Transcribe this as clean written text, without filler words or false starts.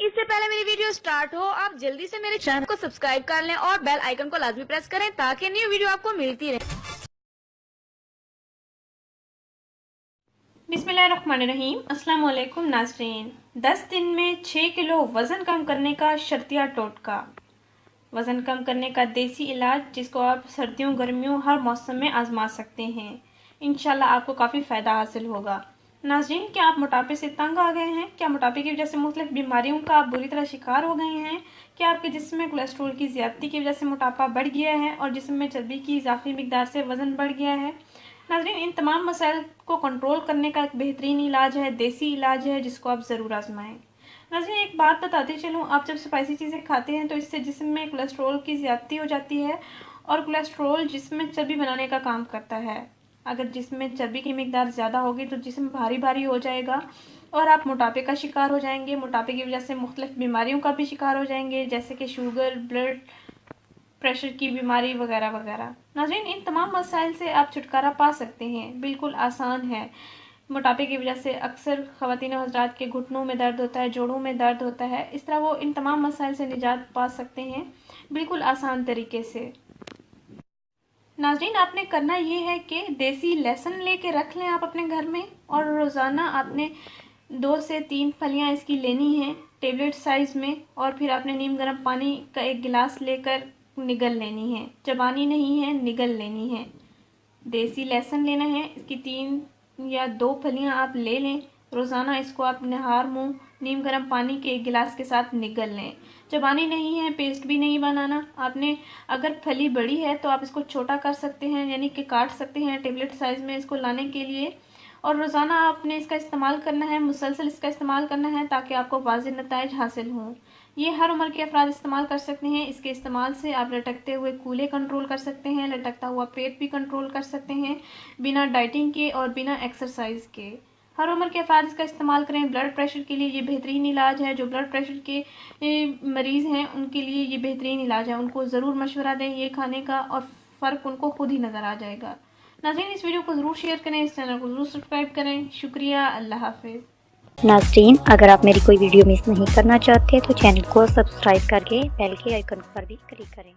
इससे पहले मेरी वीडियो स्टार्ट हो आप जल्दी से मेरे चैनल को सब्सक्राइब कर लें और बेल आइकन को लाजमी प्रेस करें ताकि न्यू वीडियो आपको मिलती रहे। बिस्मिल्लाहिर्रहमानिर्रहीम। अस्सलाम वालेकुम नाज़रीन। 10 दिन में 6 किलो वज़न कम करने का शर्तिया टोटका, वज़न कम करने का देसी इलाज जिसको आप सर्दियों गर्मियों हर मौसम में आजमा सकते हैं। इंशाल्लाह आपको काफ़ी फ़ायदा हासिल होगा। नाज़रीन, क्या आप मोटापे से तंग आ गए हैं? क्या मोटापे की वजह से मुख्तलिफ बीमारियों का आप बुरी तरह शिकार हो गए हैं? क्या आपके जिस्म में कोलेस्ट्रॉल की ज़्यादती की वजह से मोटापा बढ़ गया है और जिस्म में चर्बी की इजाफी मिकदार से वज़न बढ़ गया है? नाज़रीन, इन तमाम मसाइल को कंट्रोल करने का एक बेहतरीन इलाज है, देसी इलाज है जिसको आप ज़रूर आजमाएं। नाज़रीन, एक बात बताते चलूँ, आप जब स्पाइसी चीज़ें खाते हैं तो इससे जिस्म में कोलेस्ट्रॉल की ज़्यादती हो जाती है और कोलेस्ट्रॉल जिस्म में चर्बी बनाने का काम करता है। अगर जिस्म में चर्बी की मिकदार ज़्यादा होगी तो जिस्म भारी भारी हो जाएगा और आप मोटापे का शिकार हो जाएंगे। मोटापे की वजह से मुख्तलिफ बीमारियों का भी शिकार हो जाएंगे, जैसे कि शुगर, ब्लड प्रेशर की बीमारी वगैरह वगैरह। नाज़रीन, इन तमाम मसाइल से आप छुटकारा पा सकते हैं, बिल्कुल आसान है। मोटापे की वजह से अक्सर ख़वातीन और हज़रात के घुटनों में दर्द होता है, जोड़ों में दर्द होता है, इस तरह वो इन तमाम मसाइल से निजात पा सकते हैं बिल्कुल आसान तरीके से। नाज़रीन, आपने करना ये है कि देसी लहसुन लेके रख लें आप अपने घर में और रोज़ाना आपने 2 से 3 फलियाँ इसकी लेनी है टेबलेट साइज़ में, और फिर आपने नीम गर्म पानी का 1 गिलास लेकर निगल लेनी है, चबानी नहीं है, निगल लेनी है। देसी लहसुन लेना है, इसकी 3 या 2 फलियाँ आप ले लें। रोज़ाना इसको आप नहार मुँह नीम गर्म पानी के 1 गिलास के साथ निगल लें। चबानी नहीं है, पेस्ट भी नहीं बनाना आपने। अगर फली बड़ी है तो आप इसको छोटा कर सकते हैं, यानी कि काट सकते हैं टेबलेट साइज़ में इसको लाने के लिए। और रोज़ाना आपने इसका इस्तेमाल करना है, मुसलसल इसका इस्तेमाल करना है ताकि आपको वाज़िह नताइज हासिल हों। ये हर उम्र के अफराद इस्तेमाल कर सकते हैं। इसके इस्तेमाल से आप लटकते हुए कूल्हे कंट्रोल कर सकते हैं, लटकता हुआ पेट भी कंट्रोल कर सकते हैं, बिना डाइटिंग के और बिना एक्सरसाइज के। हर उम्र के अफराद इसका इस्तेमाल करें। ब्लड प्रेशर के लिए ये बेहतरीन इलाज है। जो ब्लड प्रेशर के मरीज़ हैं उनके लिए ये बेहतरीन इलाज है। उनको ज़रूर मशवरा दें ये खाने का और फ़र्क उनको खुद ही नज़र आ जाएगा। नाज़रीन, इस वीडियो को ज़रूर शेयर करें, इस चैनल को ज़रूर सब्सक्राइब करें। शुक्रिया, अल्लाह हाफ़िज़। नाज़रीन, अगर आप मेरी कोई वीडियो मिस नहीं करना चाहते तो चैनल को सब्सक्राइब करके बेल के आइकन पर भी क्लिक करें।